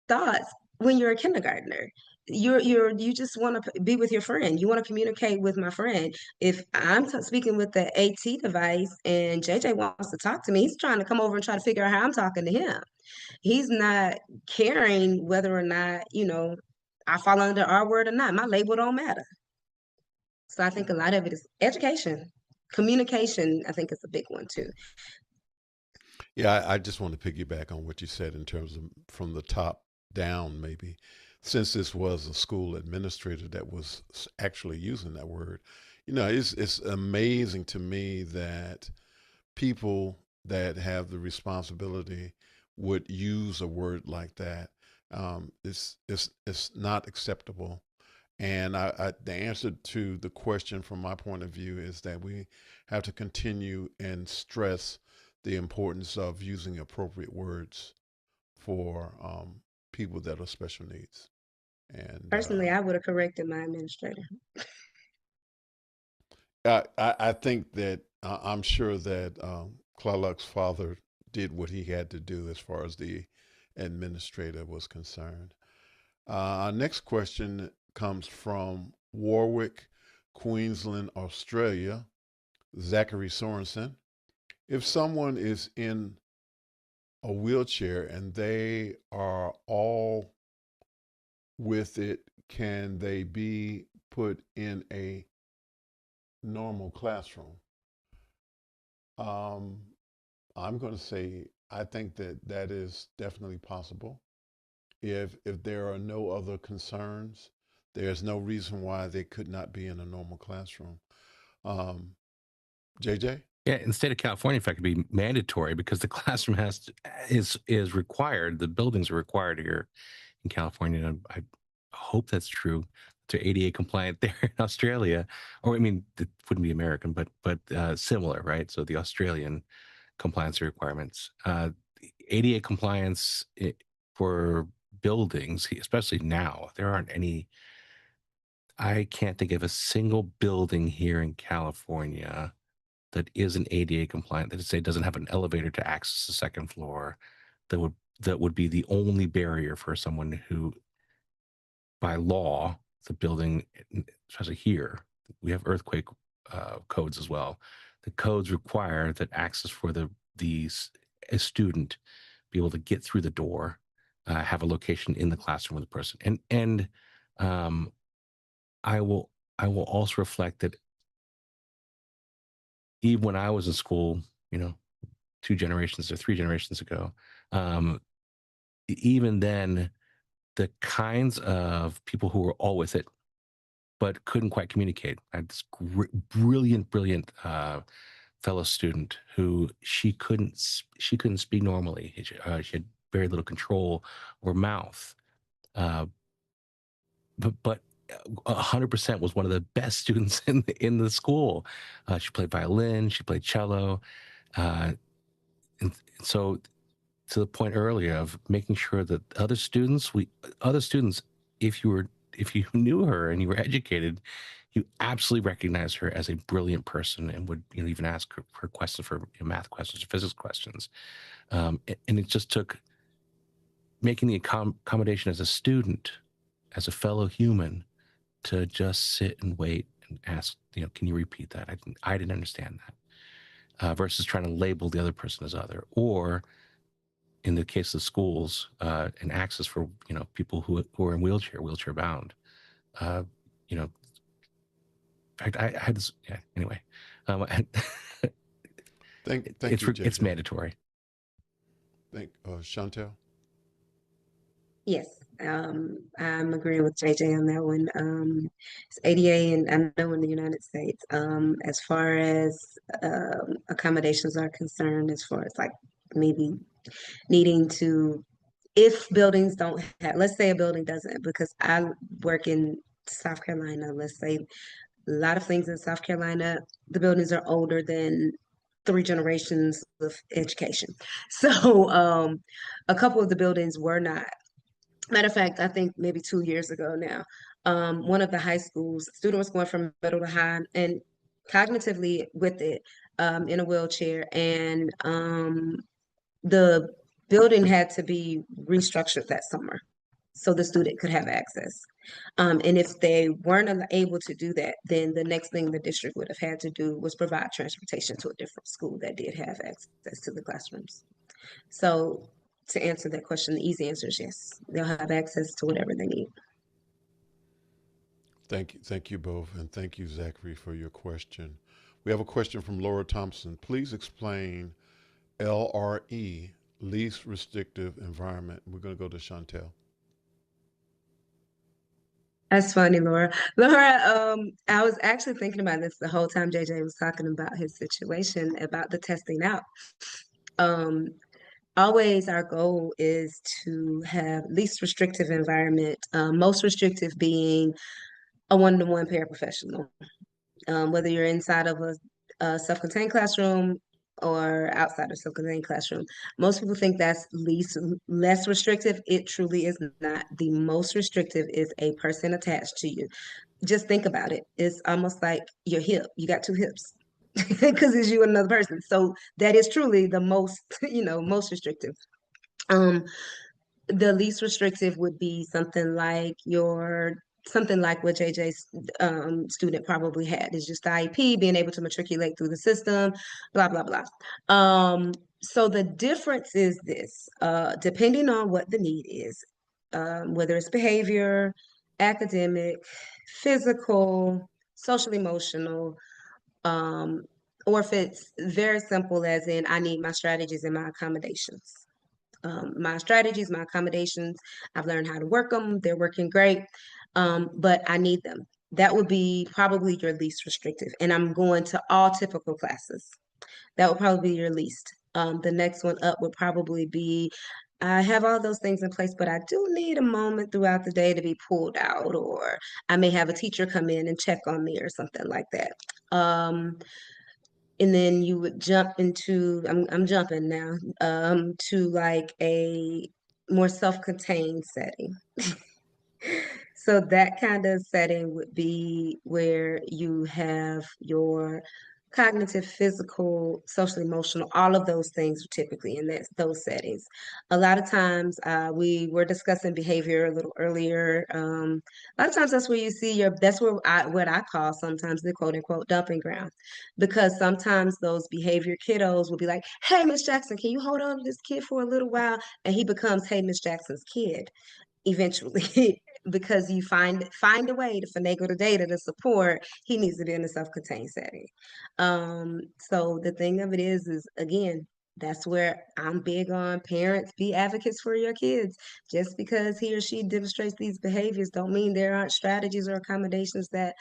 thoughts when you're a kindergartner. You just want to be with your friend. You want to communicate with my friend. If I'm speaking with the AT device and JJ wants to talk to me, he's trying to come over and try to figure out how I'm talking to him. He's not caring whether or not, I fall under R word or not. My label don't matter. So I think a lot of it is education. Communication, I think is a big one too. Yeah, I just want to piggyback on what you said in terms of from the top down, maybe. Since this was a school administrator that was actually using that word, it's amazing to me that people that have the responsibility would use a word like that. It's not acceptable. And the answer to the question from my point of view is that we have to continue and stress the importance of using appropriate words for people that are special needs. And Personally, I would have corrected my administrator. I think that I'm sure that Clarluck's father did what he had to do as far as the administrator was concerned. Our next question comes from Warwick, Queensland, Australia. Zachary Sorensen. If someone is in a wheelchair and they are all with it, can they be put in a normal classroom? I'm going to say I think that is definitely possible. If there are no other concerns, there's no reason why they could not be in a normal classroom. JJ? Yeah, in the state of California, in fact, it'd be mandatory because the classroom is required. The buildings are required here in California. And I hope that's true. To ADA compliant there in Australia, or I mean, it wouldn't be American, but similar, right? So the Australian compliance requirements, ADA compliance for buildings, especially now, there aren't any. I can't think of a single building here in California that isn't ADA compliant, that say doesn't have an elevator to access the second floor, that would be the only barrier for someone who, by law, the building, especially here, we have earthquake codes as well. The codes require that access for a student be able to get through the door, have a location in the classroom with the person, and I will also reflect that even when I was in school, 2 generations or 3 generations ago, even then, the kinds of people who were all with it, but couldn't quite communicate. I had this brilliant fellow student who she couldn't speak normally. She had very little control over mouth, but 100% was one of the best students in the school. She played violin, she played cello, and so to the point earlier of making sure that other students, if you knew her and you were educated, you absolutely recognize her as a brilliant person and would even ask her questions for math questions or physics questions. And it just took making the accommodation as a student, as a fellow human, to just sit and wait and ask, can you repeat that? I didn't understand that. Versus trying to label the other person as other, or in the case of schools, and access for people who are in wheelchair bound. I had this. Yeah. Anyway, Thank you, JJ. it's mandatory. Shontelle. Yes, I'm agreeing with JJ on that one. It's ADA, and I know in the United States, as far as accommodations are concerned, as far as like maybe needing to, if buildings don't have, let's say a building doesn't, because I work in South Carolina, let's say a lot of things in South Carolina, the buildings are older than 3 generations of education. So a couple of the buildings were not. Matter of fact, I think maybe 2 years ago now, one of the high schools, student was going from middle to high and cognitively with it, in a wheelchair, and the building had to be restructured that summer so the student could have access. And if they weren't able to do that, then the next thing the district would have had to do was provide transportation to a different school that did have access to the classrooms. So to answer that question, the easy answer is yes. They'll have access to whatever they need. Thank you both, and thank you, Zachary, for your question. We have a question from Laura Thompson. Please explain LRE, least restrictive environment. We're going to go to Shontelle. That's funny, Laura. Laura, I was actually thinking about this the whole time JJ was talking about his situation about the testing out. Always our goal is to have least restrictive environment, most restrictive being a one-to-one paraprofessional. Whether you're inside of a self-contained classroom or outside of self-contained classroom. Most people think that's less restrictive. It truly is not. The most restrictive is a person attached to you. Just think about it. It's almost like your hip. You got 2 hips because it's you and another person. So that is truly the most, most restrictive. The least restrictive would be something like what JJ's student probably had is just the IEP, being able to matriculate through the system, blah, blah, blah. So the difference is this, depending on what the need is, whether it's behavior, academic, physical, social, emotional, or if it's very simple as in, I need my strategies and my accommodations. My strategies, my accommodations, I've learned how to work them. They're working great, but I need them. That would be probably your least restrictive. And I'm going to all typical classes. That would probably be your least. The next one up would probably be, I have all those things in place, but I do need a moment throughout the day to be pulled out, or I may have a teacher come in and check on me or something like that. And then you would jump into, I'm jumping now, to like a more self-contained setting. So that kind of setting would be where you have your cognitive, physical, social, emotional, all of those things typically in those settings. A lot of times, we were discussing behavior a little earlier. A lot of times that's where you see that's what I call sometimes the quote unquote dumping ground, because sometimes those behavior kiddos will be like, hey, Miss Jackson, can you hold on to this kid for a little while? And he becomes, hey, Miss Jackson's kid eventually. Because you find a way to finagle the data to support, he needs to be in a self-contained setting. So the thing of it is again, that's where I'm big on parents, be advocates for your kids. Just because he or she demonstrates these behaviors don't mean there aren't strategies or accommodations that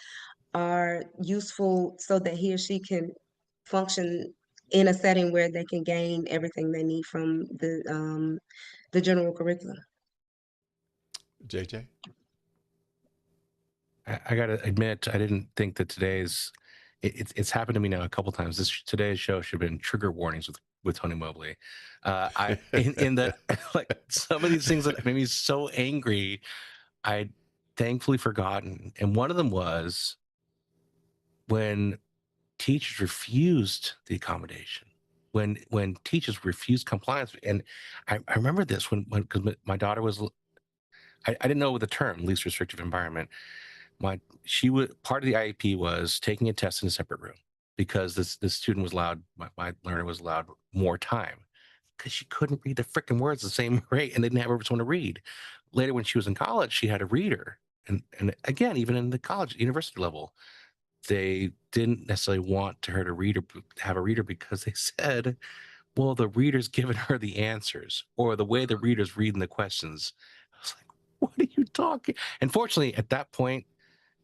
are useful so that he or she can function in a setting where they can gain everything they need from the general curriculum. JJ? I gotta admit, I didn't think that it's happened to me now a couple times. Today's show should have been trigger warnings with Tony Mobley. In that, like, some of these things that made me so angry, I'd thankfully forgotten. And one of them was when teachers refused the accommodation, when teachers refused compliance. And I remember this when because my daughter was, I didn't know the term least restrictive environment. She would, part of the IEP was taking a test in a separate room because this student was allowed, my learner was allowed more time because she couldn't read the freaking words the same rate, and they didn't have someone to read. Later, when she was in college, she had a reader, and again, even in the college university level, they didn't necessarily want her to read or have a reader because they said, well, the reader's giving her the answers, or the way the reader's reading the questions. I was like, what are you talking? And fortunately, at that point,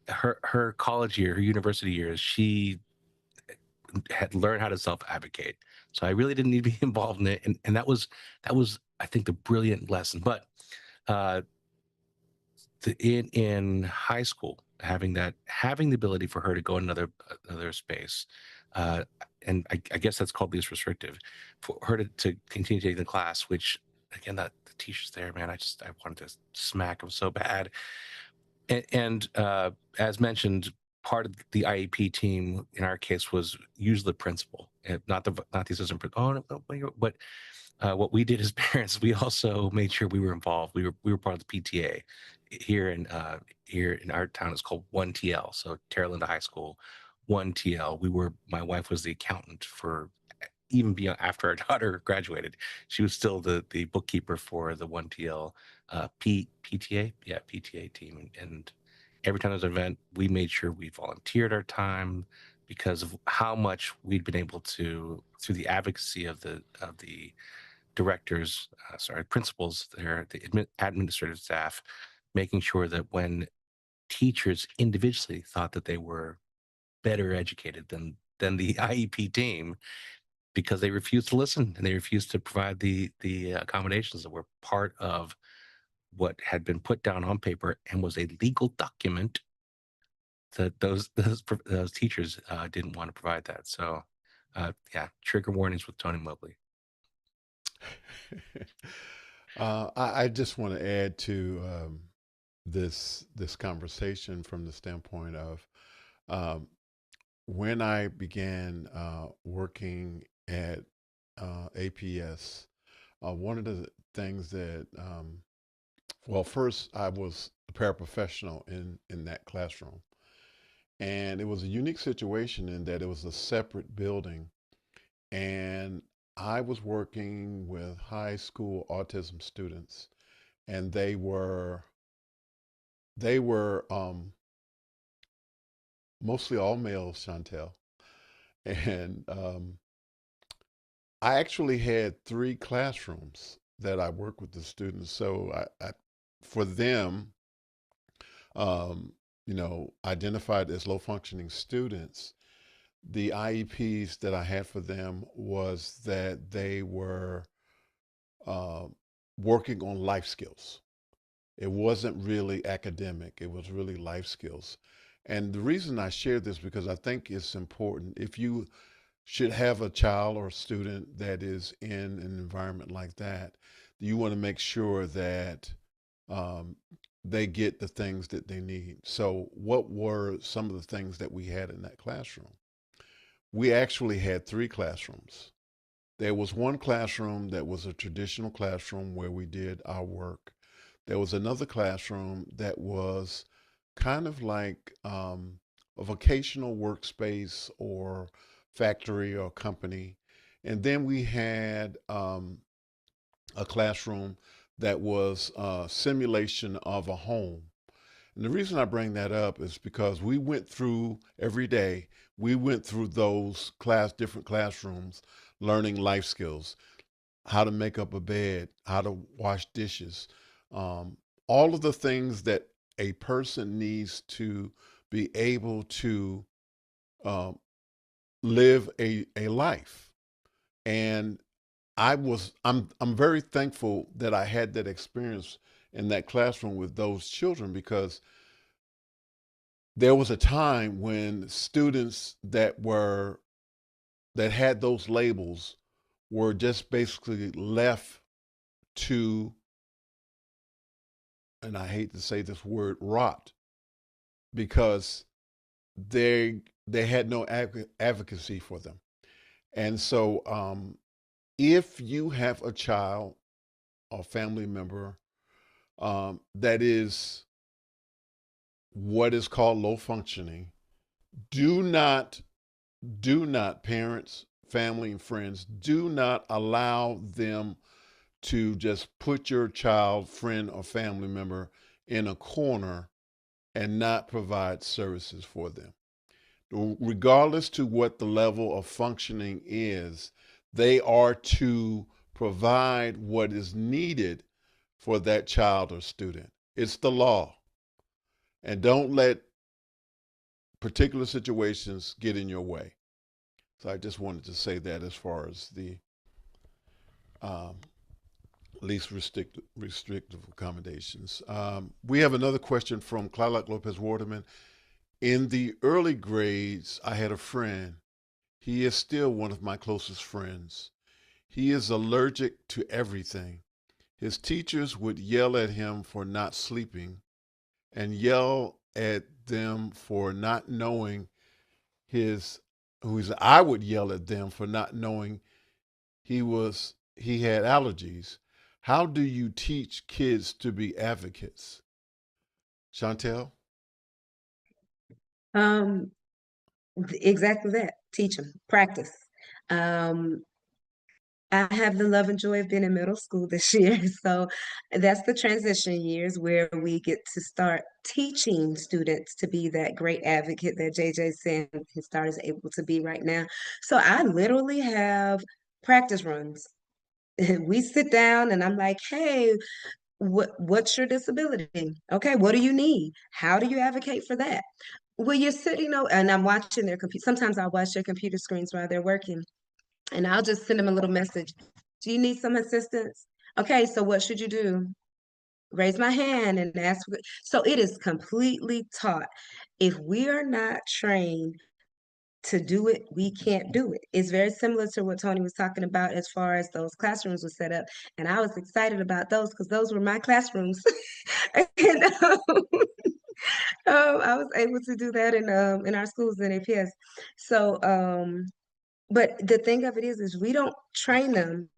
her college year, her university years, she had learned how to self-advocate. So I really didn't need to be involved in it. And that was I think the brilliant lesson. But uh in high school, having the ability for her to go in another space, uh and I guess that's called least restrictive, for her to continue taking the class, which again, that the teachers there, man, I wanted to smack them so bad. And as mentioned, part of the IEP team in our case was usually the principal, and not the assistant principal. Oh, no, but what we did as parents, we also made sure we were involved. We were part of the PTA here in our town. It's called 1TL, so Terra Linda High School, 1TL. My wife was the accountant for, even beyond after our daughter graduated, she was still the bookkeeper for the 1TL PTA, yeah, PTA team. And every time there's an event, we made sure we volunteered our time because of how much we'd been able to, through the advocacy of the directors, principals there, the administrative staff, making sure that when teachers individually thought that they were better educated than the IEP team, because they refused to listen and they refused to provide the accommodations that were part of what had been put down on paper and was a legal document, that those teachers didn't want to provide that. So, yeah, trigger warnings with Tony Mobley. I just want to add to this conversation from the standpoint of um, when I began working at APS. One of the things that well, first I was a paraprofessional in that classroom, and it was a unique situation in that it was a separate building, and I was working with high school autism students, and they were mostly all males, Shontelle, and I actually had three classrooms that I worked with the students. So for them, um, identified as low functioning students, the IEPs that I had for them was that they were uh, working on life skills. It wasn't really academic, it was really life skills. And the reason I share this because I think it's important. If you should have a child or a student that is in an environment like that, you want to make sure that um, they get the things that they need. So, what were some of the things that we had in that classroom? We actually had three classrooms. There was one classroom that was a traditional classroom where we did our work. There was another classroom that was kind of like a vocational workspace or factory or company. And then we had a classroom that was a simulation of a home. And the reason I bring that up is because we went through every day, we went through those different classrooms, learning life skills, how to make up a bed, how to wash dishes, um, all of the things that a person needs to be able to um, live a life. And I'm very thankful that I had that experience in that classroom with those children because there was a time when students that had those labels were just basically left to, and I hate to say this word, rot, because they they had no advocacy for them. And so, if you have a child or family member that is what is called low functioning, do not, parents, family, and friends, do not allow them to just put your child, friend, or family member in a corner and not provide services for them. Regardless to what the level of functioning is, they are to provide what is needed for that child or student. It's the law. And don't let particular situations get in your way. So I just wanted to say that as far as the um, least restrictive accommodations. We have another question from Clark Lopez Waterman. In the early grades, I had a friend. He is still one of my closest friends. He is allergic to everything. His teachers would yell at him for not sleeping and yell at them for not knowing his I would yell at them for not knowing he had allergies. How do you teach kids to be advocates? Shontelle? Um, exactly that. Teach them, practice. Um, I have the love and joy of being in middle school this year. So that's the transition years where we get to start teaching students to be that great advocate that JJ said his daughter is able to be right now. So I literally have practice runs. We sit down and I'm like, hey, what's your disability? Okay, what do you need? How do you advocate for that? Well, you're sitting and I'm watching their computer. Sometimes I'll watch their computer screens while they're working. And I'll just send them a little message. Do you need some assistance? Okay, so what should you do? Raise my hand and ask. So it is completely taught. If we are not trained to do it, we can't do it. It's very similar to what Tony was talking about as far as those classrooms were set up. And I was excited about those because those were my classrooms. And I was able to do that in our schools in APS. So but the thing of it is we don't train them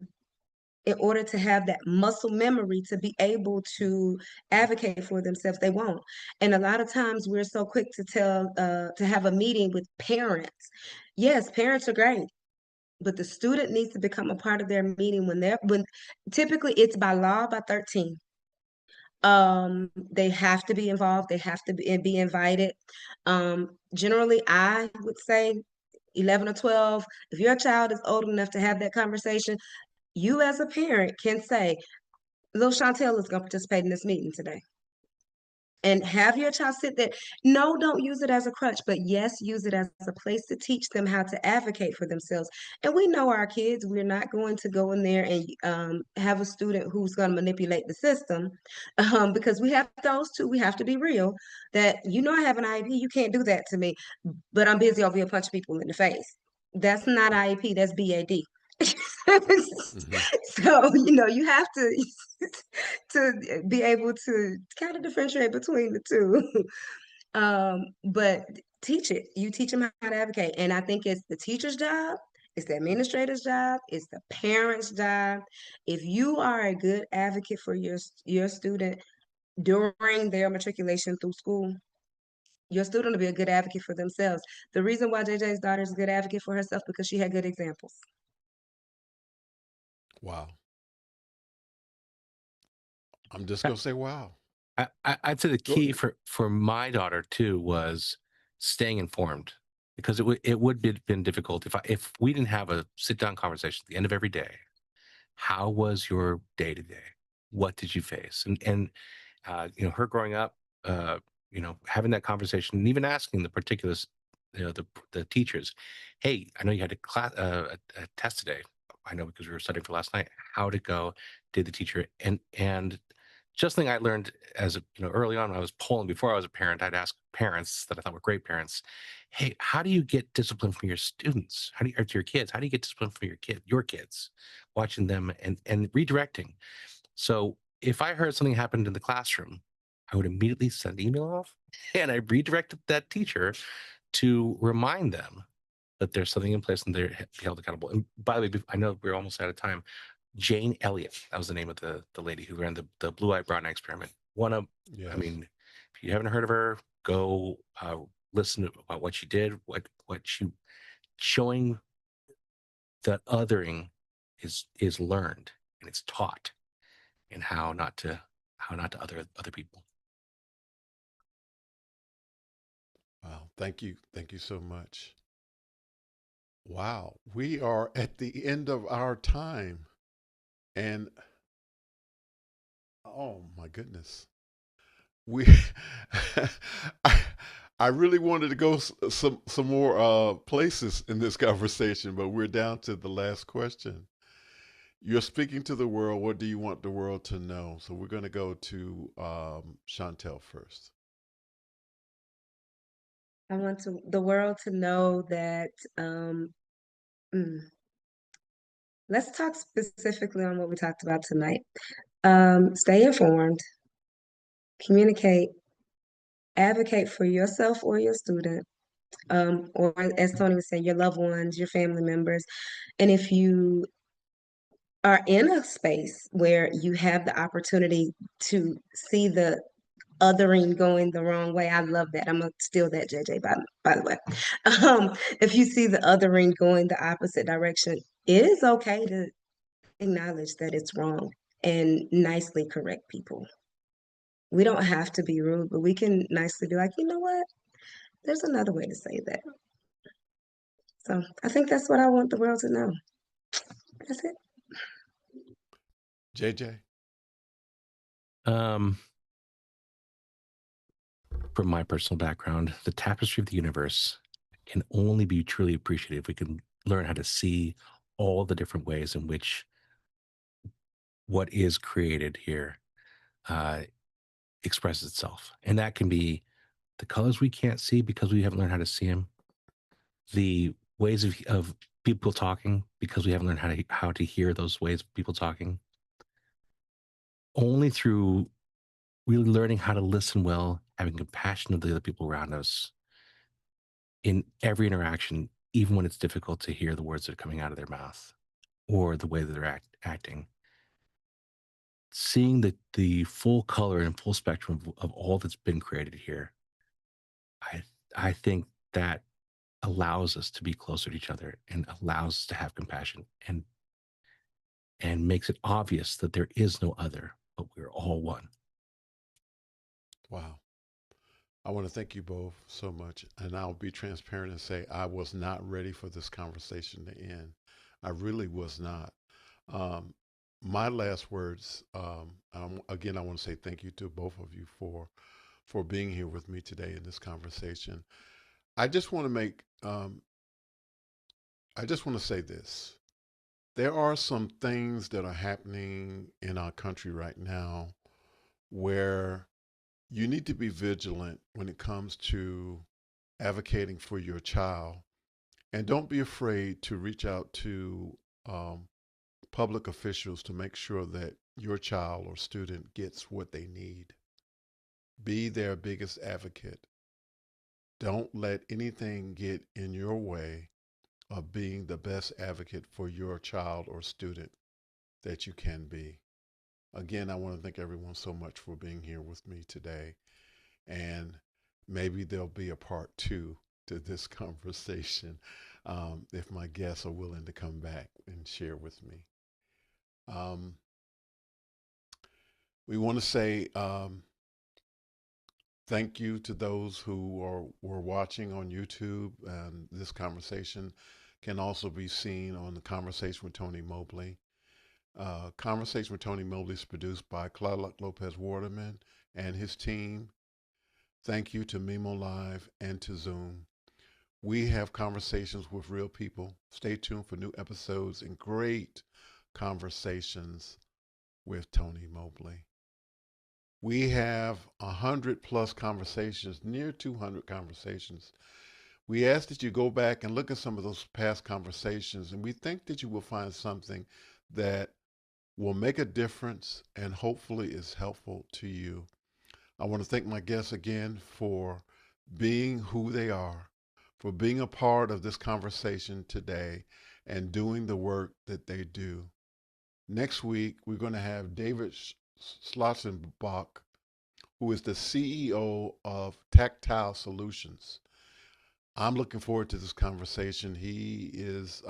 in order to have that muscle memory to be able to advocate for themselves. They won't. And a lot of times we're so quick to to have a meeting with parents. Yes, parents are great, but the student needs to become a part of their meeting when typically it's by law by 13. They have to be involved, they have to be invited. Generally I would say 11 or 12, if your child is old enough to have that conversation, you as a parent can say, little Shontelle is going to participate in this meeting today. And have your child sit there. No, don't use it as a crutch, but yes, use it as a place to teach them how to advocate for themselves. And we know our kids, we're not going to go in there and have a student who's going to manipulate the system because we have those too. We have to be real that, I have an IEP, you can't do that to me, but I'm busy over here punching people in the face. That's not IEP, that's BAD. Mm-hmm. So, you have to to be able to kind of differentiate between the two. But teach it. You teach them how to advocate. And I think it's the teacher's job, it's the administrator's job, it's the parent's job. If you are a good advocate for your student during their matriculation through school, your student will be a good advocate for themselves. The reason why JJ's daughter is a good advocate for herself because she had good examples. Wow. I'm just going to say, wow. I'd say the Go key ahead. for my daughter too was staying informed, because it would have been difficult if we didn't have a sit down conversation at the end of every day. How was your day to day? What did you face? And her growing up, having that conversation and even asking the particulars, the teachers, hey, I know you had a class a test today. I know because we were studying for last night. How'd it go? Did the teacher and just something I learned as early on when I was polling before I was a parent, I'd ask parents that I thought were great parents, hey, how do you get discipline from your students? Or to your kids? How do you get discipline from your kids? Watching them and redirecting. So if I heard something happened in the classroom, I would immediately send an email off and I redirected that teacher to remind them that there's something in place and they're held accountable. And by the way, I know we're almost out of time. Jane Elliott, that was the name of the lady who ran the Blue Eye Brown Eye experiment. Yes. I mean, if you haven't heard of her, go listen to about what she did, what she showing that othering is learned and it's taught, and how not to other people. Wow. Thank you. Thank you so much. Wow. We are at the end of our time. And oh my goodness. We I, I really wanted to go some more places in this conversation, but we're down to the last question. You're speaking to the world. What do you want the world to know? So we're going to go to Shontelle first. I want the world to know that mm, let's talk specifically on what we talked about tonight. Stay informed, communicate, advocate for yourself or your student, or as Tony was saying, your loved ones, your family members. And if you are in a space where you have the opportunity to see the othering going the wrong way, I love that. I'm gonna steal that, JJ, by the way. If you see the othering going the opposite direction, it is okay to acknowledge that it's wrong and nicely correct people. We don't have to be rude, but we can nicely be like, you know what? There's another way to say that. So I think that's what I want the world to know. That's it. JJ? From my personal background, the tapestry of the universe can only be truly appreciated if we can learn how to see all the different ways in which what is created here uh, expresses itself. And that can be the colors we can't see because we haven't learned how to see them, the ways of people talking because we haven't learned how to hear those ways of people talking. Only through really learning how to listen well, having compassion of the other people around us in every interaction, even when it's difficult to hear the words that are coming out of their mouth or the way that they're acting. Seeing the full color and full spectrum of all that's been created here, I think that allows us to be closer to each other and allows us to have compassion and makes it obvious that there is no other, but we're all one. Wow. I want to thank you both so much. And I'll be transparent and say I was not ready for this conversation to end. I really was not. Um, my last words, again, I want to say thank you to both of you for being here with me today in this conversation. I just want to make, I just want to say this. There are some things that are happening in our country right now where you need to be vigilant when it comes to advocating for your child. And don't be afraid to reach out to um, public officials to make sure that your child or student gets what they need. Be their biggest advocate. Don't let anything get in your way of being the best advocate for your child or student that you can be. Again, I want to thank everyone so much for being here with me today. And maybe there'll be a part two to this conversation if my guests are willing to come back and share with me. Um, we want to say thank you to those who were watching on YouTube. And this conversation can also be seen on the Conversation with Tony Mobley. Conversation with Tony Mobley is produced by Claude Lopez Waterman and his team. Thank you to Mimo Live and to Zoom. We have conversations with real people. Stay tuned for new episodes and great conversations with Tony Mobley. We have 100+ conversations, near 200 conversations. We ask that you go back and look at some of those past conversations, and we think that you will find something that will make a difference and hopefully is helpful to you. I want to thank my guests again for being who they are, for being a part of this conversation today and doing the work that they do. Next week, we're going to have David Schlossenbach, who is the CEO of Tactile Solutions. I'm looking forward to this conversation. He's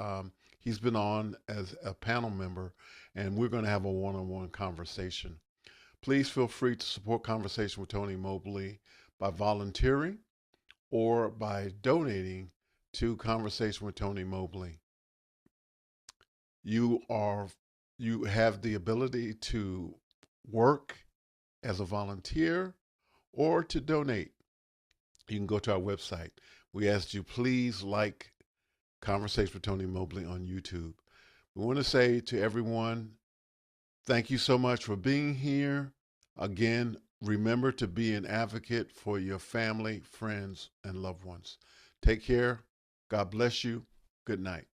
been on as a panel member, and we're going to have a one-on-one conversation. Please feel free to support Conversation with Tony Mobley by volunteering or by donating to Conversation with Tony Mobley. You have the ability to work as a volunteer or to donate. You can go to our website. We ask you please like Conversation with Tony Mobley on YouTube. We want to say to everyone, thank you so much for being here. Again, remember to be an advocate for your family, friends, and loved ones. Take care. God bless you. Good night.